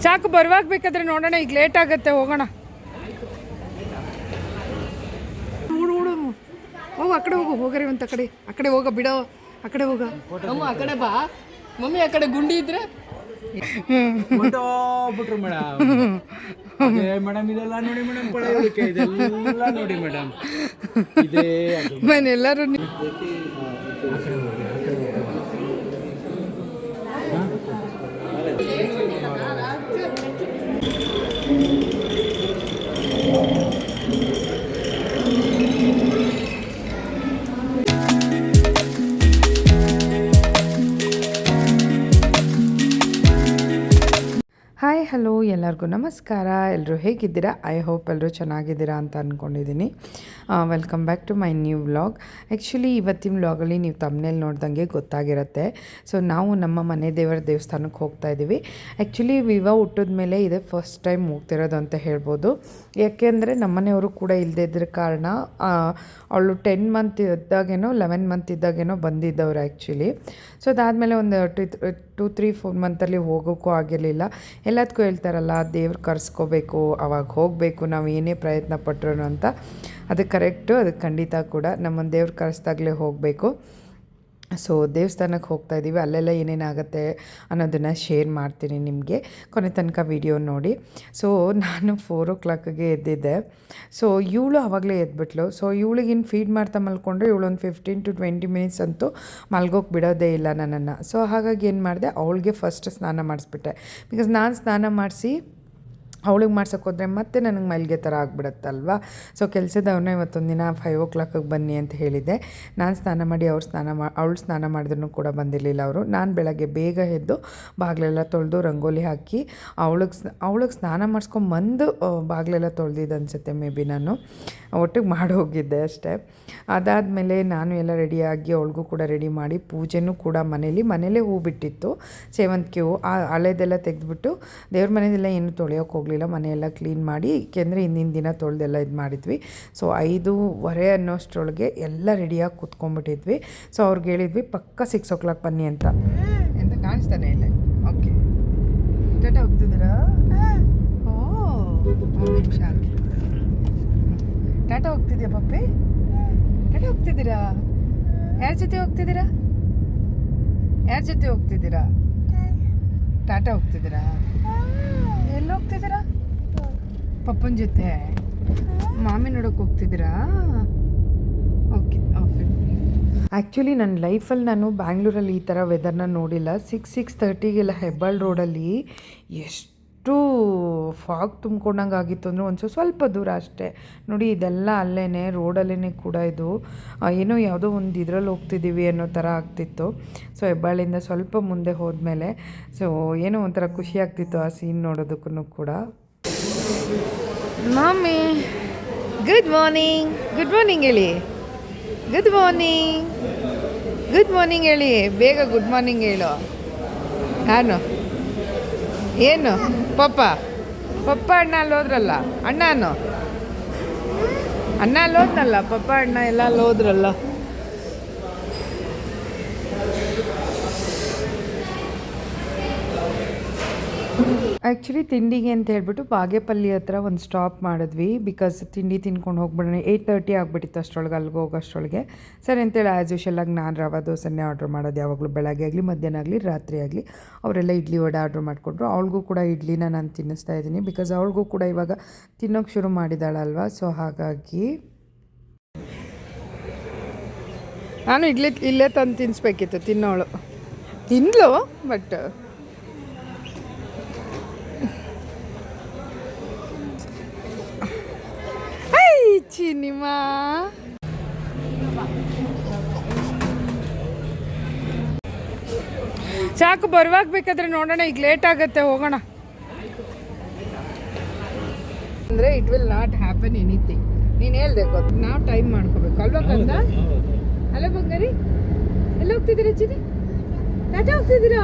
ಸಾಕು ಬರುವಾಗ ಬೇಕಾದ್ರೆ ನೋಡೋಣ, ಈಗ ಲೇಟ್ ಆಗುತ್ತೆ, ಹೋಗೋಣ. ಹೋಗು ಆ ಕಡೆ ಹೋಗು, ಹೋಗ್ರಿ ಅಂತ ಆ ಕಡೆ ಹೋಗ ಬಿಡೋ, ಆ ಕಡೆ ಹೋಗ. ಆ ಕಡೆ ಬಾ ಮಮ್ಮಿ, ಆ ಕಡೆ ಗುಂಡಿ ಇದ್ರೆ ಬಿಟ್ರು ಮೇಡಮ್ ಇದೆಲ್ಲ ನೋಡಿ ಮೇಡಮ್, ಇದೆಲ್ಲ ನೋಡಿ ಮೇಡಮ್, ಇದೇ ಮನೆಲ್ಲರೂ ಹಾಯ್ ಹಲೋ ಎಲ್ಲರಿಗೂ ನಮಸ್ಕಾರ. ಎಲ್ಲರೂ ಹೇಗಿದ್ದೀರಾ? ಐ ಹೋಪ್ ಎಲ್ಲರೂ ಚೆನ್ನಾಗಿದ್ದೀರಾ ಅಂತ ಅಂದ್ಕೊಂಡಿದ್ದೀನಿ. Welcome back to my new vlog. Actually ಇವತ್ತಿನ ವ್ಲಾಗಲ್ಲಿ ನೀವು ತಮ್ಮನೇಲಿ ನೋಡ್ದಂಗೆ ಗೊತ್ತಾಗಿರುತ್ತೆ. ಸೊ ನಾವು ನಮ್ಮ ಮನೆ ದೇವರ ದೇವಸ್ಥಾನಕ್ಕೆ ಹೋಗ್ತಾ ಇದ್ದೀವಿ. ಆ್ಯಕ್ಚುಲಿ ವಿವಾ ಹುಟ್ಟಿದ ಮೇಲೆ ಇದೇ ಫಸ್ಟ್ ಟೈಮ್ ಹೋಗ್ತಿರೋದು ಅಂತ ಹೇಳ್ಬೋದು. ಯಾಕೆಂದರೆ ನಮ್ಮನೆಯವರು ಕೂಡ ಇಲ್ಲದೇ ಇದ್ರ ಕಾರಣ ಅವಳು 10 ಮಂತ್ ಇದ್ದಾಗೇನೋ 11 ಮಂತ್ ಇದ್ದಾಗೇನೋ ಬಂದಿದ್ದವ್ರು ಆ್ಯಕ್ಚುಲಿ. ಸೊ ಅದಾದಮೇಲೆ ಒಂದು 2-3-4 ಮಂತಲ್ಲಿ ಹೋಗೋಕ್ಕೂ ಆಗಿರಲಿಲ್ಲ. ಎಲ್ಲದಕ್ಕೂ ಹೇಳ್ತಾರಲ್ಲ, ದೇವ್ರು ಕರೆಸ್ಕೋಬೇಕು, ಅವಾಗ ಹೋಗಬೇಕು ನಾವು ಏನೇ ಪ್ರಯತ್ನ ಪಟ್ಟರು ಅಂತ. ಅದು ಕರೆಕ್ಟು, ಅದಕ್ಕೆ ಖಂಡಿತ ಕೂಡ ನಮ್ಮನ್ನು ದೇವ್ರು ಕರೆಸ್ದಾಗಲೇ ಹೋಗಬೇಕು. ಸೊ ದೇವಸ್ಥಾನಕ್ಕೆ ಹೋಗ್ತಾ ಇದ್ದೀವಿ. ಅಲ್ಲೆಲ್ಲ ಏನೇನಾಗುತ್ತೆ ಅನ್ನೋದನ್ನು ಶೇರ್ ಮಾಡ್ತೀನಿ ನಿಮಗೆ, ಕೊನೆ ತನಕ ವಿಡಿಯೋ ನೋಡಿ. ಸೊ ನಾನು 4 o'clockಗೆ ಎದ್ದಿದ್ದೆ. ಸೊ ಇವಳು ಆವಾಗಲೇ ಎದ್ಬಿಟ್ಲು. ಸೊ ಇವಳಿಗಿನ್ನು ಫೀಡ್ ಮಾಡ್ತಾ ಮಲ್ಕೊಂಡ್ರೆ ಇವಳು ಒಂದು 15-20 ಮಿನಿಟ್ಸ್ ಅಂತೂ ಮಲ್ಗೋಕೆ ಬಿಡೋದೇ ಇಲ್ಲ ನನ್ನನ್ನು. ಸೊ ಹಾಗಾಗಿ ಏನು ಮಾಡಿದೆ, ಅವಳಿಗೆ ಫಸ್ಟ್ ಸ್ನಾನ ಮಾಡಿಸ್ಬಿಟ್ಟೆ. ಬಿಕಾಸ್ ನಾನು ಸ್ನಾನ ಮಾಡಿಸಿ ಅವಳಿಗೆ ಮಾಡ್ಸೋಕೆ ಹೋದರೆ ಮತ್ತೆ ನನಗೆ ಮೈಲಿಗೆ ಥರ ಆಗಿಬಿಡುತ್ತಲ್ವ. ಸೊ ಕೆಲಸದವ್ರನ್ನ ಇವತ್ತೊಂದು ದಿನ 5 o'clockಗೆ ಬನ್ನಿ ಅಂತ ಹೇಳಿದ್ದೆ. ನಾನು ಸ್ನಾನ ಮಾಡಿ ಅವಳು ಸ್ನಾನ ಮಾಡಿದ್ರೂ ಕೂಡ ಬಂದಿರಲಿಲ್ಲ ಅವರು. ನಾನು ಬೆಳಗ್ಗೆ ಬೇಗ ಎದ್ದು ಬಾಗಿಲೆಲ್ಲ ತೊಳೆದು ರಂಗೋಲಿ ಹಾಕಿ ಅವಳಿಗೆ ಸ್ನಾನ ಮಾಡಿಸ್ಕೊಂಬಂದು ಬಾಗಿಲೆಲ್ಲ ತೊಳೆದಿದ್ದು ಅನಿಸುತ್ತೆ, ಮೇ ಬಿ ನಾನು ಒಟ್ಟಿಗೆ ಮಾಡಿ ಹೋಗಿದ್ದೆ ಅಷ್ಟೇ. ಅದಾದಮೇಲೆ ನಾನು ಎಲ್ಲ ರೆಡಿಯಾಗಿ ಅವಳಿಗೂ ಕೂಡ ರೆಡಿ ಮಾಡಿ, ಪೂಜೆನೂ ಕೂಡ ಮನೇಲೇ ಹೂ ಬಿಟ್ಟಿತ್ತು, ಸೇವಂತಿಗೆ ಹೂ. ಆ ಹಳೆದೆಲ್ಲ ತೆಗೆದುಬಿಟ್ಟು ದೇವ್ರ ಮನೆಯದೆಲ್ಲ ಏನು ತೊಳೆಯೋಕೆ ಹೋಗಲಿಲ್ಲ, ಮನೆಯೆಲ್ಲ ಕ್ಲೀನ್ ಮಾಡಿ, ಏಕೆಂದರೆ ಹಿಂದಿನ ದಿನ ತೊಳೆದೆಲ್ಲ ಇದು ಮಾಡಿದ್ವಿ. ಸೊ 5:15 ಅನ್ನೋಷ್ಟರೊಳಗೆ ಎಲ್ಲ ರೆಡಿಯಾಗಿ ಕೂತ್ಕೊಂಡ್ಬಿಟ್ಟಿದ್ವಿ. ಸೊ ಅವ್ರಿಗೆ ಹೇಳಿದ್ವಿ ಪಕ್ಕ 6 o'clock ಬನ್ನಿ ಅಂತ ಕಾಣಿಸ್ತಾನೆ ಇಲ್ಲ. ಓಕೆ, ಟಾಟಾ ಹೋಗ್ತಿದ್ದೀರಾ? ಒಂದು ನಿಮಿಷ, ಟಾಟಾ ಹೋಗ್ತಿದ್ಯಾ ಪಪ್ಪಿ? ಟಾಟಾ ಹೋಗ್ತಿದ್ದೀರಾ? ಯಾರ ಜೊತೆ ಹೋಗ್ತಿದ್ದೀರಾ? ಟಾಟಾ ಹೋಗ್ತಿದ್ದೀರಾ? ಎಲ್ಲಿ ಹೋಗ್ತಿದ್ದೀರಾ? ಪಪ್ಪನ ಜೊತೆ ಮಾಮಿ ನೋಡೋಕೆ ಹೋಗ್ತಿದ್ದೀರಾ? ಓಕೆ. ಆ್ಯಕ್ಚುಲಿ ನನ್ನ ಲೈಫಲ್ಲಿ ನಾನು ಬ್ಯಾಂಗ್ಳೂರಲ್ಲಿ ಈ ಥರ ವೆದರ್ನ ನೋಡಿಲ್ಲ. 6-6:30ಗೆಲ್ಲ ಹೆಬ್ಬಾಳ್ ರೋಡಲ್ಲಿ ಎಷ್ಟು ಫಾಗ್ ತುಂಬ್ಕೊಂಡಂಗೆ ಆಗಿತ್ತು ಅಂದರೆ ಒಂದು ಸ್ವಲ್ಪ ದೂರ ಅಷ್ಟೇ ನೋಡಿ. ಇದೆಲ್ಲ ಅಲ್ಲೇ ರೋಡಲ್ಲೇ ಕೂಡ ಇದು ಏನೋ ಯಾವುದೋ ಒಂದು ಇದರಲ್ಲಿ ಹೋಗ್ತಿದ್ದೀವಿ ಅನ್ನೋ ಥರ ಆಗ್ತಿತ್ತು. ಸೊ ಹೆಬ್ಬಾಳಿಂದ ಸ್ವಲ್ಪ ಮುಂದೆ ಹೋದ್ಮೇಲೆ ಸೊ ಏನೋ ಒಂಥರ ಖುಷಿ ಆಗ್ತಿತ್ತು ಆ ಸೀನ್ ನೋಡೋದಕ್ಕೂ ಕೂಡ. ಮಮ್ಮಿ ಗುಡ್ ಮಾರ್ನಿಂಗ್ ಹೇಳಿ. ಗುಡ್ ಮಾರ್ನಿಂಗ್ ಹೇಳಿ, ಬೇಗ ಗುಡ್ ಮಾರ್ನಿಂಗ್ ಹೇಳು. ಏನು ಪಪ್ಪ ಅಣ್ಣ ಅಲ್ಲೋದ್ರಲ್ಲ, ಅಣ್ಣ ಅಲ್ಲೋದ್ನಲ್ಲ, ಪಪ್ಪ ಅಣ್ಣ ಎಲ್ಲ ಅಲ್ಲೋದ್ರಲ್ಲ. ಆ್ಯಕ್ಚುಲಿ ತಿಂಡಿಗೆ ಅಂತ ಹೇಳ್ಬಿಟ್ಟು ಬಾಗೇಪಲ್ಲಿ ಹತ್ರ ಒಂದು ಸ್ಟಾಪ್ ಮಾಡಿದ್ವಿ. ಬಿಕಾಸ್ ತಿಂಡಿ ತಿನ್ಕೊಂಡು ಹೋಗ್ಬಿಡೋಣ. 8:30 ಆಗಿಬಿಟ್ಟಿತ್ತು ಅಷ್ಟರೊಳಗೆ ಅಲ್ಲಿಗೆ ಹೋಗೋಷ್ಟರೊಳಗೆ. ಸರಿ ಅಂತೇಳಿ ಆ್ಯಸ್ ಯೂಶಲಾಗಿ ನಾನು ರವೆ ದೋಸೆನೇ ಆರ್ಡ್ರ್ ಮಾಡೋದು ಯಾವಾಗಲೂ, ಬೆಳಗ್ಗೆ ಆಗಲಿ ಮಧ್ಯಾಹ್ನ ಆಗಲಿ ರಾತ್ರಿ ಆಗಲಿ. ಅವರೆಲ್ಲ ಇಡ್ಲಿ ವಡೆ ಆರ್ಡ್ರ್ ಮಾಡಿಕೊಂಡ್ರು. ಅವಳಿಗೂ ಕೂಡ ಇಡ್ಲಿನ ನಾನು ತಿನ್ನಿಸ್ತಾ ಇದ್ದೀನಿ. ಬಿಕಾಸ್ ಅವಳಿಗೂ ಕೂಡ ಇವಾಗ ತಿನ್ನೋಕ್ಕೆ ಶುರು ಮಾಡಿದ್ದಾಳಲ್ವ. ಸೊ ಹಾಗಾಗಿ ನಾನು ಇಲ್ಲೇ ತಂದು ತಿನ್ನಿಸ್ಬೇಕಿತ್ತು. ತಿನ್ನಲು ಬಟ್ ಚಿನಿಮ ಸಾಕು, ಬರುವಾಗ ಬೇಕಾದ್ರೆ ನೋಡೋಣ, ಈಗ ಲೇಟ್ ಆಗುತ್ತೆ, ಹೋಗೋಣ. ಅಂದರೆ it will not happen anything. ನೀನು ಹೇಳ್ದೆ ಗೊತ್ತು, ನಾವು ಟೈಮ್ ಮಾಡ್ಕೋಬೇಕು ಅಲ್ವಾ ಕಂದ? ಅಲ್ಲ ಬಂಗಾರಿ, ಎಲ್ಲ ಹೋಗ್ತಿದ್ದೀರಾ ಚಿನಿ? ಟಾಟಾ ಹೋಗ್ತಿದ್ದೀರಾ?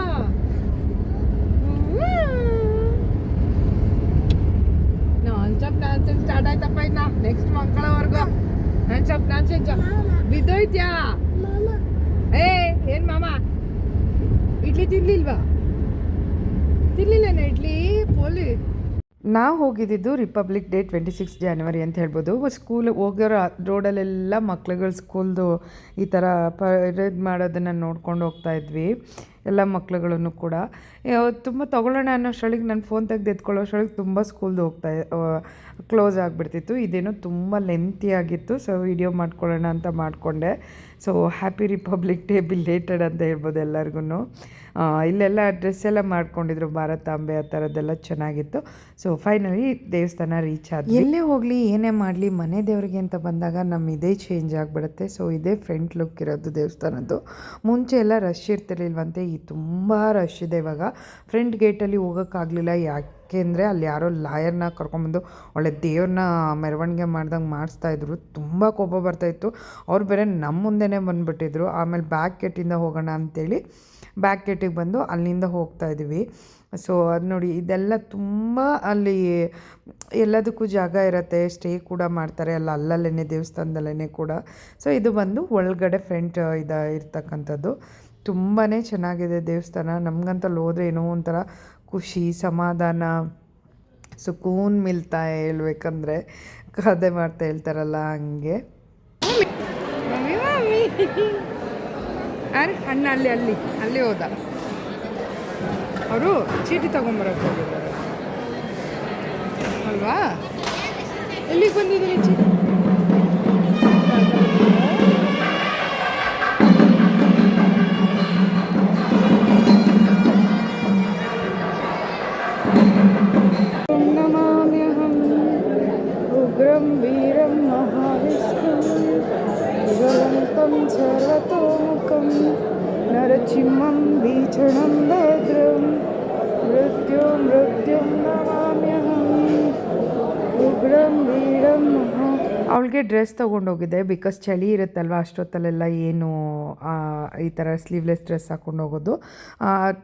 ನಾನ್ ಸ್ಟಾರ್ಟ್ ಆಯ್ತಪ್ಪ. ಇನ್ನ ನೆಕ್ಸ್ಟ್ ಮಕ್ಕಳವರೆಗೂ ನಾನ್ ಬಿದ್ದೋಯ್ತ್ಯಾ? ಏನ್ ಮಾಮ ಇಡ್ಲಿ ತಿನ್ಲಿಲ್ವಾ? ತಿರ್ಲಿಲ್ಲ ಇಡ್ಲಿ ಪೋಲಿ. ನಾವು ಹೋಗಿದ್ದು ರಿಪಬ್ಲಿಕ್ ಡೇ 26 ಜನವರಿ ಅಂತ ಹೇಳ್ಬೋದು. ಸ್ಕೂಲ್ ಹೋಗೋರು ರೋಡಲ್ಲೆಲ್ಲ ಮಕ್ಳುಗಳು ಸ್ಕೂಲ್ದು ಈ ಥರ ಪರೇಡ್ ಮಾಡೋದನ್ನು ನೋಡ್ಕೊಂಡು ಹೋಗ್ತಾ ಇದ್ವಿ ಎಲ್ಲ ಮಕ್ಳುಗಳನ್ನು ಕೂಡ. ತುಂಬ ತೊಗೊಳ್ಳೋಣ ಅನ್ನೋಷ್ಟೊಳಗೆ ನನ್ನ ಫೋನ್ ತೆಗೆದು ಎತ್ಕೊಳ್ಳೋಷ್ಟೊಳಗೆ ತುಂಬ ಸ್ಕೂಲ್ದು ಕ್ಲೋಸ್ ಆಗಿಬಿಡ್ತಿತ್ತು. ಇದೇನೋ ತುಂಬ ಲೆಂತಿ ಆಗಿತ್ತು, ಸೊ ವಿಡಿಯೋ ಮಾಡ್ಕೊಳ್ಳೋಣ ಅಂತ ಮಾಡಿಕೊಂಡೆ. So happy republic day belated ಅಂತ ಹೇಳ್ಬೋದು ಎಲ್ಲರಿಗೂ. ಇಲ್ಲೆಲ್ಲ ಡ್ರೆಸ್ ಎಲ್ಲ ಮಾಡ್ಕೊಂಡಿದ್ರು ಭಾರತಾಂಬೆ ಆ ಥರದ್ದೆಲ್ಲ ಚೆನ್ನಾಗಿತ್ತು. ಸೊ ಫೈನಲಿ ದೇವಸ್ಥಾನ ರೀಚ್ ಆದ್ವಿ. ಎಲ್ಲೇ ಹೋಗಲಿ ಏನೇ ಮಾಡಲಿ ಮನೆ ದೇವರಿಗೆ ಅಂತ ಬಂದಾಗ ನಮ್ಮ ಇದೇ ಚೇಂಜ್ ಆಗಿಬಿಡುತ್ತೆ. ಸೊ ಇದೇ ಫ್ರಂಟ್ ಲುಕ್ ಇರೋದು ದೇವಸ್ಥಾನದ್ದು. ಮುಂಚೆ ಎಲ್ಲ ರಶ್ ಇರ್ತಿರ್ಲಿಲ್ವಂತೆ, ಈ ತುಂಬ ರಶ್ ಇದೆ ಇವಾಗ. ಫ್ರಂಟ್ ಗೇಟಲ್ಲಿ ಹೋಗೋಕ್ಕಾಗಲಿಲ್ಲ, ಯಾಕೆಂದರೆ ಅಲ್ಲಿ ಯಾರೋ ಲಾಯರ್ನ ಕರ್ಕೊಂಬಂದು ಒಳ್ಳೆ ದೇವ್ರನ್ನ ಮೆರವಣಿಗೆ ಮಾಡ್ದಂಗೆ ಮಾಡಿಸ್ತಾಯಿದ್ರು. ತುಂಬ ಕೋಪ ಬರ್ತಾಯಿತ್ತು. ಅವ್ರು ಬೇರೆ ನಮ್ಮ ಮುಂದೆನೇ ಬಂದುಬಿಟ್ಟಿದ್ರು. ಆಮೇಲೆ ಬ್ಯಾಕ್ ಗೇಟಿಂದ ಹೋಗೋಣ ಅಂಥೇಳಿ ಬ್ಯಾಕ್ ಗೇಟಿಗೆ ಬಂದು ಅಲ್ಲಿಂದ ಹೋಗ್ತಾ ಇದ್ದೀವಿ. ಸೊ ಅದು ನೋಡಿ, ಇದೆಲ್ಲ ತುಂಬ ಅಲ್ಲಿ ಎಲ್ಲದಕ್ಕೂ ಜಾಗ ಇರುತ್ತೆ, ಸ್ಟೇ ಕೂಡ ಮಾಡ್ತಾರೆ ಅಲ್ಲಲ್ಲೇ ದೇವಸ್ಥಾನದಲ್ಲೇ ಕೂಡ. ಸೊ ಇದು ಬಂದು ಒಳಗಡೆ ಫ್ರಂಟ್ ಇರ್ತಕ್ಕಂಥದ್ದು. ತುಂಬಾ ಚೆನ್ನಾಗಿದೆ ದೇವಸ್ಥಾನ. ನಮಗಂತಲ್ಲಿ ಹೋದರೆ ಏನೋ ಒಂಥರ ಖುಷಿ, ಸಮಾಧಾನ, ಸುಕೂನ್ ಮಿಲ್ತಾ ಹೇಳ್ಬೇಕಂದ್ರೆ ಕತೆ ಮಾಡ್ತಾ ಹೇಳ್ತಾರಲ್ಲ ಹಂಗೆ. ಅಣ್ಣ ಅಲ್ಲಿ ಹೋದ. ಅವರು ಚೀಟಿ ತೊಗೊಂಬರಕ್ಕೆ ಹೋಗಿದ್ದಾರೆ ಅಲ್ವಾ? ಎಲ್ಲಿಗೆ ಬಂದಿದ್ದೀರಿ ಚೀಟಿ? ನಮಾಮ್ಯಹಂ ಉಗ್ರಂ ವೀರಂ ಮಹಾವಿಷ್ಣುಂ ಜ್ವಲಂತಂ ಸರ್ವತೋಮುಖಂ ನರಸಿಂಹಂ ಭೀಷಣಂ ಭದ್ರಂ ಮೃತ್ಯುಂ ನಮಾಮ್ಯಹಂ ಉಗ್ರಂ ವೀರಂ ಮಹಾ. ಅವಳಿಗೆ ಡ್ರೆಸ್ ತೊಗೊಂಡೋಗಿದ್ದೆ, ಬಿಕಾಸ್ ಚಳಿ ಇರುತ್ತಲ್ವ ಅಷ್ಟೊತ್ತಲ್ಲೆಲ್ಲ ಏನು ಈ ಥರ ಸ್ಲೀವ್ಲೆಸ್ ಡ್ರೆಸ್ ಹಾಕ್ಕೊಂಡು ಹೋಗೋದು.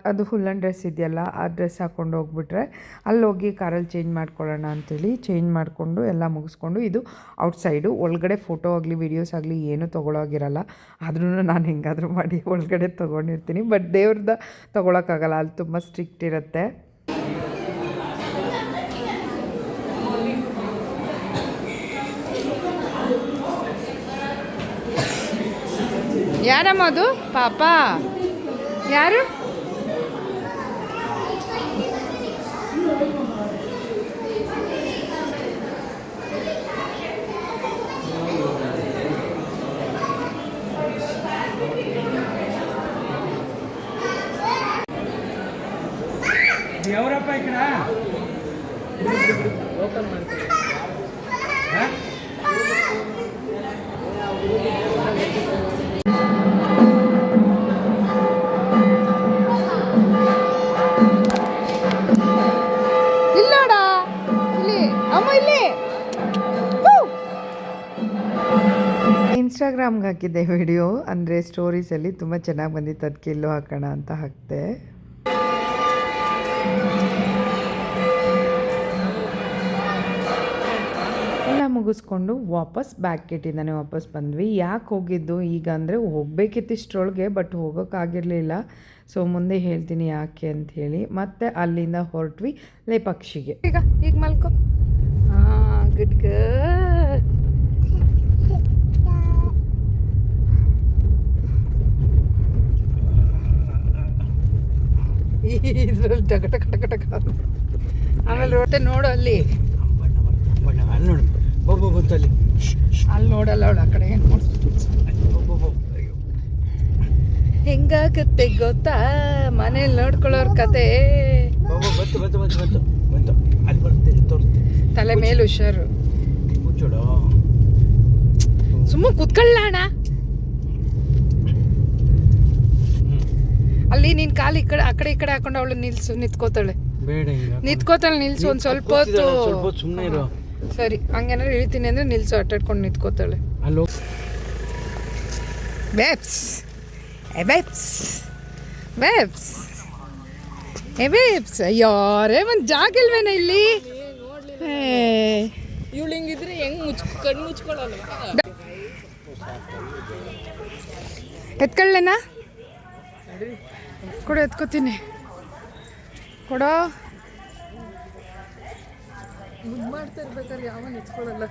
ಅದು ಹುಲ್ಲನ್ ಡ್ರೆಸ್ ಇದೆಯಲ್ಲ ಆ ಡ್ರೆಸ್ ಹಾಕ್ಕೊಂಡು ಹೋಗ್ಬಿಟ್ರೆ ಅಲ್ಲೋಗಿ ಕಾರಲ್ಲಿ ಚೇಂಜ್ ಮಾಡ್ಕೊಳ್ಳೋಣ ಅಂಥೇಳಿ ಚೇಂಜ್ ಮಾಡಿಕೊಂಡು ಎಲ್ಲ ಮುಗಿಸ್ಕೊಂಡು, ಇದು ಔಟ್ಸೈಡು. ಒಳಗಡೆ ಫೋಟೋ ಆಗಲಿ ವೀಡಿಯೋಸ್ ಆಗಲಿ ಏನೂ ತೊಗೊಳೋಗಿರಲ್ಲ. ಆದ್ರೂ ನಾನು ಹೆಂಗಾದರೂ ಮಾಡಿ ಒಳಗಡೆ ತೊಗೊಂಡಿರ್ತೀನಿ. ಬಟ್ ದೇವ್ರದ್ದು ತೊಗೊಳಕ್ಕಾಗಲ್ಲ, ಅಲ್ಲಿ ತುಂಬ ಸ್ಟ್ರಿಕ್ಟ್ ಇರುತ್ತೆ. ಯಾರಮ್ಮ ಅದು ಪಾಪ? ಯಾರು? ఎవరప్ప ఇక్కడ ఓపెన్ ಮಾಡ್ತಾರೆ? ಇಲ್ಲೋಡಾ ಇಲ್ಲಿ ಅಮ್ಮ ಇಲ್ಲಿ. ಇನ್ಸ್ಟಾಗ್ರಾಮ್ಗೆ ಹಾಕಿದ್ದೆ ವಿಡಿಯೋ, ಅಂದರೆ ಸ್ಟೋರೀಸಲ್ಲಿ ತುಂಬ ಚೆನ್ನಾಗಿ ಬಂದಿತ್ತು, ಅದಕ್ಕೆ ಇಲ್ಲೂ ಹಾಕೋಣ ಅಂತ ಹಾಕಿದೆ. ಎಲ್ಲ ಮುಗಿಸ್ಕೊಂಡು ವಾಪಸ್ ಬ್ಯಾಕ್ ಗೇಟಿಂದನೇ ವಾಪಸ್ ಬಂದ್ವಿ. ಯಾಕೆ ಹೋಗಿದ್ದು ಈಗ ಅಂದರೆ ಹೋಗಬೇಕಿತ್ತು ಇಷ್ಟರೊಳಗೆ, ಬಟ್ ಹೋಗೋಕ್ಕಾಗಿರಲಿಲ್ಲ. ಸೊ ಮುಂದೆ ಹೇಳ್ತೀನಿ ಯಾಕೆ ಅಂಥೇಳಿ. ಮತ್ತು ಅಲ್ಲಿಂದ ಹೊರಟ್ವಿ ಲೇಪಾಕ್ಷಿಗೆ. ಈಗ ಮಲ್ಕೋ. ಹಾಂ, ಗುಡ್ ಗರ್ಲ್. ಇದ್ರಲ್ಲಿ ಟಕ ಟಕ ಟಕ ಟಕ. ಆಮೇಲೆ ರೋಟೆ ನೋಡು ಅಲ್ಲಿ ಅಲ್ಲಿ ನೋಡಿ ಒಬ್ಬ ಬಂತು ಅಲ್ಲಿ ನೋಡಲ್ಲ ಅವಳು ಆ ಕಡೆ ಹೆಂಗಾಗತ್ತೆ ಗೊತ್ತಾ ಮನೇಲಿ ನೋಡ್ಕೊಳ್ಳೋರ್ ಕತೆ. ಬಂತು ಬಂತು ಬಂತು ಬಂತು ಬಂತು ಅಲ್ಲಿ ಬರುತ್ತೆ ತೋರಿಸ್ತೀನಿ. ತಲೆ ಮೇಲೆ ಹುಷಾರು. ಮುಚ್ಚೋಡು ಸುಮ್ಮನೆ ಕುತ್ಕೊಳ್ಳೋಣ. ಅಲ್ಲಿ ನೀನ್ ಕಾಲು ಆ ಕಡೆ ಈ ಕಡೆ ಹಾಕೊಂಡು ಅವಳು ನಿಂತ್ಕೋತಾಳೆ. ಬೇಡ, ನಿಂತ್ಕೋತಾಳೆ. ನಿಲ್ಸು ಒಂದ್ ಸ್ವಲ್ಪ ಹೊತ್ತು. ಸುಮ್ಮನೆ ಇರು. ಸರಿ, ಹಂಗೇನಾದ್ರು ಇಳಿತೀನಿ ಅಂದ್ರೆ ನಿಲ್ಸು. ಅಟ್ಟಾಡ್ಕೊಂಡು ನಿಂತ್ಕೋತಾಳೆ. ಅಲ್ಲೋ ಬೇಬ್ಸ್, ಏ ಬೇಬ್ಸ್, ಬೇಬ್ಸ್, ಏ ಬೇಬ್ಸ್. ಯಾರೇ ಒಂದು ಜಾಗ ಇಲ್ವೇನ ಇಲ್ಲಿ? ಇವಳು ಹಿಂಗಿದ್ರೆ ಹೆಂಗ್ ಕಣ್ಣು ಮುಚ್ಕೊಳ್ಳಲ್ಲ. ಎತ್ಕೊಳ್ಳೇನಾ? ಕೂಡ ಎತ್ಕೋತೀನಿ. ಕೊಡೋ. ಮುದ್ದು ಮಾಡ್ತಾ ಇರ್ಬೇಕಾದ್ರೆ ಯಾವ ನೆಚ್ಕೊಳ್ಳಲ್ಲ.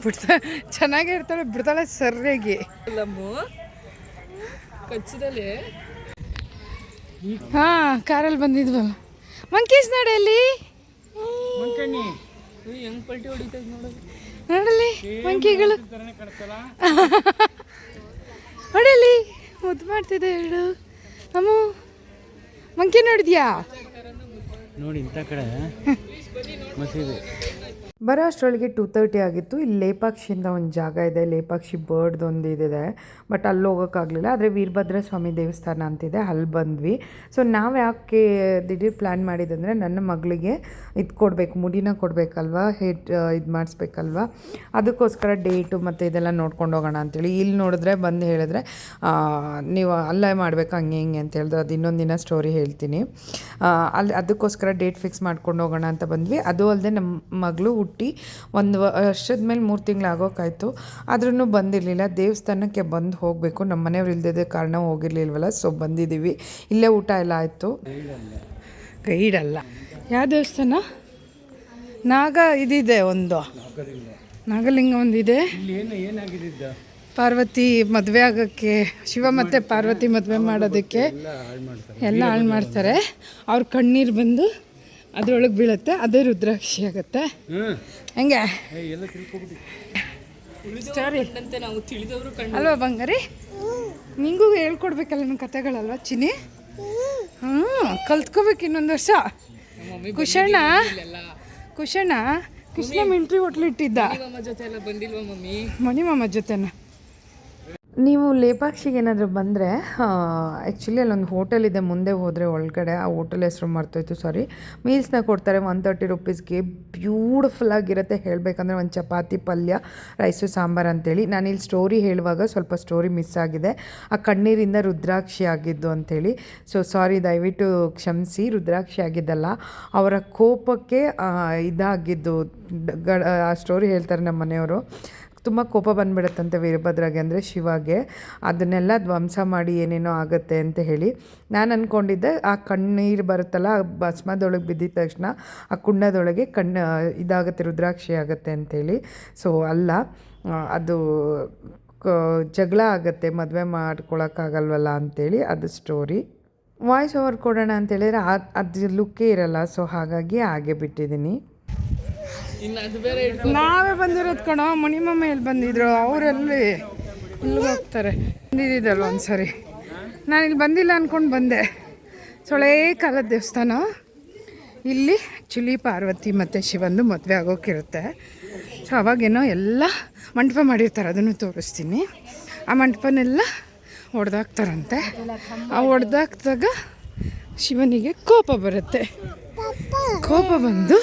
ಬಿಡ್ತಾ ಚೆನ್ನಾಗೇ ಇರ್ತಾಳೆ, ಬಿಡ್ತಾಳೆ ಸರಿಯಾಗಿ. ಅಲ್ಲಮ್ಮು ಕಚ್ಚದಲ್ಲಿ ಹಾಂ, ಕಾರಲ್ಲಿ ಬಂದಿದ್ವಲ್ಲ. ಮಂಕೀಸ್ ನೋಡಲ್ಲಿ, ಹೆಂಗ್ ಪಲ್ಟಿ ಹೊಡಿತಾ ಇದ್ ನೋಡೋದು. ನೋಡಲ್ಲಿ ಮಂಕಿಗಳು ಹೊಡಲಿ, ಮುದ್ದು ಮಾಡ್ತಿದ್ದೆ ಹೇಳು. ಅಮ್ಮ ಮಂಕಿ ನೋಡಿದ್ಯಾ? ನೋಡಿ ಇಂಥ ಕಡೆ ಮಸೀದಿ. ಬರೋ ಅಷ್ಟರೊಳಗೆ 2:30 ಆಗಿತ್ತು. ಇಲ್ಲಿ ಲೇಪಾಕ್ಷಿ ಅಂತ ಒಂದು ಜಾಗ ಇದೆ, ಲೇಪಾಕ್ಷಿ ಬರ್ಡ್ದು ಒಂದು ಇದಿದೆ, ಬಟ್ ಅಲ್ಲಿ ಹೋಗೋಕ್ಕಾಗಲಿಲ್ಲ. ಆದರೆ ವೀರಭದ್ರ ಸ್ವಾಮಿ ದೇವಸ್ಥಾನ ಅಂತಿದೆ, ಅಲ್ಲಿ ಬಂದ್ವಿ. ಸೊ ನಾವು ಯಾಕೆ ದಿಢೀರ್ ಪ್ಲ್ಯಾನ್ ಮಾಡಿದಂದರೆ, ನನ್ನ ಮಗಳಿಗೆ ಇದು ಕೊಡಬೇಕು, ಮುಡಿನ ಕೊಡಬೇಕಲ್ವ, ಇದು ಮಾಡಿಸ್ಬೇಕಲ್ವ, ಅದಕ್ಕೋಸ್ಕರ ಡೇಟು ಮತ್ತು ಇದೆಲ್ಲ ನೋಡ್ಕೊಂಡು ಹೋಗೋಣ ಅಂತೇಳಿ. ಇಲ್ಲಿ ನೋಡಿದ್ರೆ ಬಂದು ಹೇಳಿದ್ರೆ ನೀವು ಅಲ್ಲೇ ಮಾಡಬೇಕು ಹಂಗೆ ಹಿಂಗೆ ಅಂತ ಹೇಳಿದ್ರೆ, ಅದು ಇನ್ನೊಂದು ದಿನ ಸ್ಟೋರಿ ಹೇಳ್ತೀನಿ. ಅಲ್ಲಿ ಅದಕ್ಕೋಸ್ಕರ ಡೇಟ್ ಫಿಕ್ಸ್ ಮಾಡ್ಕೊಂಡು ಹೋಗೋಣ ಅಂತ ಬಂದ್ವಿ. ಅದು ಅಲ್ಲದೆ ನಮ್ಮ ಮಗಳು ಹುಟ್ಟಿ 1 ವರ್ಷದ ಮೇಲೆ 3 ತಿಂಗಳು ಆಗೋಕ್ಕಾಯ್ತು, ಆದ್ರೂ ಬಂದಿರಲಿಲ್ಲ. ದೇವಸ್ಥಾನಕ್ಕೆ ಬಂದು ಹೋಗಬೇಕು, ನಮ್ಮ ಮನೆಯವ್ರು ಇಲ್ದಿದ್ದ ಕಾರಣ ಹೋಗಿರ್ಲಿಲ್ವಲ್ಲ, ಸೊ ಬಂದಿದ್ದೀವಿ. ಇಲ್ಲೇ ಊಟ ಎಲ್ಲ ಆಯಿತು. ಗೈಡಲ್ಲ, ಯಾವ ದೇವಸ್ಥಾನ? ಇದಿದೆ ಒಂದು, ನಾಗಲಿಂಗ ಒಂದಿದೆ. ಪಾರ್ವತಿ ಮದುವೆ ಆಗೋಕ್ಕೆ, ಶಿವ ಮತ್ತು ಪಾರ್ವತಿ ಮದುವೆ ಮಾಡೋದಕ್ಕೆ ಎಲ್ಲ ಹಾಳು ಮಾಡ್ತಾರೆ. ಅವ್ರ ಕಣ್ಣೀರು ಬಂದು ಅದ್ರೊಳಗೆ ಬೀಳುತ್ತೆ, ಅದೇ ರುದ್ರಾಕ್ಷಿ ಆಗುತ್ತೆ. ಹೆಂಗೆ ಸ್ಟೋರಿ ನಾವು ತಿಳಿದವರು ಅಲ್ವಾ ಬಂಗಾರಿ? ನಿಂಗೂ ಹೇಳ್ಕೊಡ್ಬೇಕಲ್ಲ ನನ್ನ ಕತೆಗಳಲ್ವ ಚಿನಿ? ಕಲ್ತ್ಕೋಬೇಕು ಇನ್ನೊಂದು ವರ್ಷ. ಕುಶಣ್ಣ ಕೃಷ್ಣ ಮಿಂಟ್ರಿ ಹೋಟ್ಲ್ ಇಟ್ಟಿದ್ದ. ಮಾಮ ಜೊತೆ ಎಲ್ಲ ಬಂದಿಲ್ವಾ ಮಮ್ಮಿ? ಮಣಿ ಮಾಮ ಜೊತೆನ. ನೀವು ಲೇಪಾಕ್ಷಿಗೆ ಏನಾದರೂ ಬಂದರೆ ಆ್ಯಕ್ಚುಲಿ ಅಲ್ಲೊಂದು ಹೋಟೆಲ್ ಇದೆ, ಮುಂದೆ ಹೋದರೆ ಒಳಗಡೆ. ಆ ಹೋಟೆಲ್ ಹೆಸರು ಮರ್ತೋಯ್ತು, ಸಾರಿ. ಮೀಲ್ಸ್ನ ಕೊಡ್ತಾರೆ 130 ರುಪೀಸ್ಗೆ. ಬ್ಯೂಟಿಫುಲ್ ಆಗಿರುತ್ತೆ. ಹೇಳಬೇಕಂದ್ರೆ ಒಂದು ಚಪಾತಿ, ಪಲ್ಯ, ರೈಸು, ಸಾಂಬಾರು ಅಂತೇಳಿ. ನಾನಿಲ್ಲಿ ಸ್ಟೋರಿ ಹೇಳುವಾಗ ಸ್ವಲ್ಪ ಸ್ಟೋರಿ ಮಿಸ್ ಆಗಿದೆ. ಆ ಕಣ್ಣೀರಿಂದ ರುದ್ರಾಕ್ಷಿ ಆಗಿದ್ದು ಅಂಥೇಳಿ. ಸೊ ಸಾರಿ, ದಯವಿಟ್ಟು ಕ್ಷಮಿಸಿ. ರುದ್ರಾಕ್ಷಿ ಆಗಿದ್ದಲ್ಲ, ಅವರ ಕೋಪಕ್ಕೆ ಇದಾಗಿದ್ದು. ಆ ಸ್ಟೋರಿ ಹೇಳ್ತಾರೆ ನಮ್ಮ ಮನೆಯವರು. ತುಂಬ ಕೋಪ ಬಂದುಬಿಡುತ್ತಂತೆ ವೀರಭದ್ರಗೆ, ಅಂದರೆ ಶಿವಾಗೆ. ಅದನ್ನೆಲ್ಲ ಧ್ವಂಸ ಮಾಡಿ ಏನೇನೋ ಆಗುತ್ತೆ ಅಂತ ಹೇಳಿ. ನಾನು ಅಂದ್ಕೊಂಡಿದ್ದೆ ಆ ಕಣ್ಣೀರು ಬರುತ್ತಲ್ಲ, ಆ ಭಸ್ಮದೊಳಗೆ ಬಿದ್ದಿದ ತಕ್ಷಣ ಆ ಕುಂಡದೊಳಗೆ ಇದಾಗುತ್ತೆ, ರುದ್ರಾಕ್ಷಿ ಆಗುತ್ತೆ ಅಂಥೇಳಿ. ಸೊ ಅಲ್ಲ, ಅದು ಜಗಳ ಆಗುತ್ತೆ, ಮದುವೆ ಮಾಡ್ಕೊಳಕ್ಕಾಗಲ್ವಲ್ಲ ಅಂಥೇಳಿ ಅದು ಸ್ಟೋರಿ. ವಾಯ್ಸ್ ಓವರ್ ಕೊಡೋಣ ಅಂತೇಳಿದರೆ ಅದು ಲುಕ್ಕೇ ಇರಲ್ಲ. ಸೊ ಹಾಗಾಗಿ ಹಾಗೆ ಬಿಟ್ಟಿದ್ದೀನಿ. ನಾವೇ ಬಂದಿರೋದು ಕಣೋ. ಮಣಿಮಮ್ಮ ಎಲ್ಲಿ ಬಂದಿದ್ರು? ಅವರೆಲ್ಲಿ ಇಲ್ಲಿಗೆ ಹೋಗ್ತಾರೆ. ಬಂದಿದ್ದಲ್ವ ಒಂದ್ಸರಿ, ನಾನು ಇಲ್ಲಿ ಬಂದಿಲ್ಲ ಅಂದ್ಕೊಂಡು ಬಂದೆ. ಸೊಳೆ ಕಾಲದ ದೇವಸ್ಥಾನ. ಇಲ್ಲಿ ಆ್ಯಕ್ಚುಲಿ ಪಾರ್ವತಿ ಮತ್ತು ಶಿವಂದು ಮದುವೆ ಆಗೋಕ್ಕಿರುತ್ತೆ. ಸೊ ಅವಾಗೇನೋ ಎಲ್ಲ ಮಂಟಪ ಮಾಡಿರ್ತಾರೆ, ಅದನ್ನು ತೋರಿಸ್ತೀನಿ. ಆ ಮಂಟಪನೆಲ್ಲ ಹೊಡೆದಾಕ್ತಾರಂತೆ. ಆ ಹೊಡೆದಾಕ್ದಾಗ ಶಿವನಿಗೆ ಕೋಪ ಬರುತ್ತೆ. ಕೋಪ ಬಂದು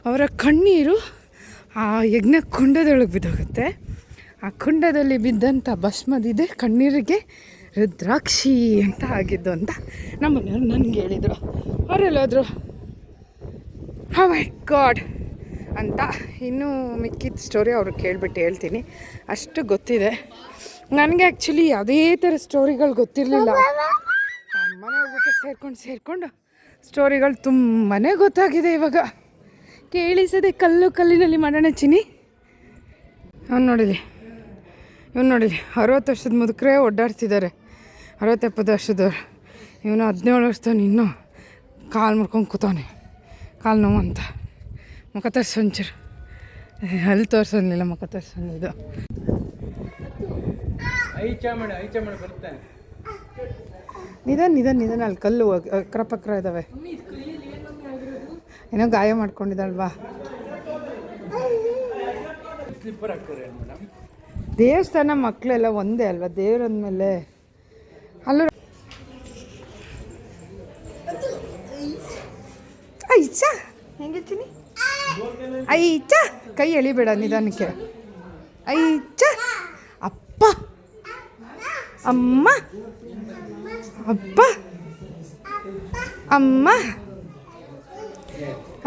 ಅವರ ಕಣ್ಣೀರು ಆ ಯಜ್ಞ ಕುಂಡದೊಳಗೆ ಬಿದ್ದೋಗುತ್ತೆ. ಆ ಕುಂಡದಲ್ಲಿ ಬಿದ್ದಂಥ ಭಸ್ಮದಿದೆ ಕಣ್ಣೀರಿಗೆ ರುದ್ರಾಕ್ಷಿ ಅಂತ ಆಗಿದ್ದು ಅಂತ ನಮ್ಮ ಮನೆಯವ್ರು ನನಗೆ ಹೇಳಿದರು. ಅವರೆಲ್ಲೋದ್ರು ಹೋ ಮೈ ಗಾಡ್ ಅಂತ. ಇನ್ನೂ ಮಿಕ್ಕಿದ ಸ್ಟೋರಿ ಅವ್ರಿಗೆ ಕೇಳಿಬಿಟ್ಟು ಹೇಳ್ತೀನಿ, ಅಷ್ಟು ಗೊತ್ತಿದೆ ನನಗೆ. ಆ್ಯಕ್ಚುಲಿ ಯಾವುದೇ ಥರ ಸ್ಟೋರಿಗಳು ಗೊತ್ತಿರಲಿಲ್ಲ. ಮನೆ ಜೊತೆ ಸೇರ್ಕೊಂಡು ಸ್ಟೋರಿಗಳು ತುಂಬಾ ಗೊತ್ತಾಗಿದೆ ಇವಾಗ. ಕೇಳಿಸದೆ ಕಲ್ಲಿನಲ್ಲಿ ಮಾಡೋಣ ಚಿನಿ. ಅವ್ನು ನೋಡಿಲಿ 60 ವರ್ಷದ ಮುದುಕರೇ ಓಡಾಡ್ತಿದ್ದಾರೆ, 60-70 ವರ್ಷದವ್ರು. ಇವನು 17 ವರ್ಷದವನು ಇನ್ನೂ ಕಾಲು ಮುರ್ಕೊಂಡು ಕೂತವನೆ, ಕಾಲು ನೋವು ಅಂತ. ಮುಖ ತೋರಿಸೊಂಚೂರು, ಅಲ್ಲಿ ತೋರಿಸೋದಿಲ್ಲ, ಮುಖ ತೋರಿಸೋದು. ನಿಧಾನ ಅಲ್ಲಿ ಕಲ್ಲು ಅಕ್ರ ಇದ್ದಾವೆ. ಏನೋ ಗಾಯ ಮಾಡ್ಕೊಂಡಿದ್ದಾಳಲ್ವಾ. ದೇವಸ್ಥಾನ ಮಕ್ಕಳೆಲ್ಲ ಒಂದೇ ಅಲ್ವಾ, ದೇವ್ರಂದ್ಮೇಲೆ. ಅಲ್ಲೂ ಐಚ ಹೆಂಗಿರ್ತೀನಿ, ಐಚ ಕೈ ಎಳಿಬೇಡ ನಿಧಾನಕ್ಕೆ. ಐಚ ಅಪ್ಪ ಅಮ್ಮ ಅಪ್ಪ ಅಮ್ಮ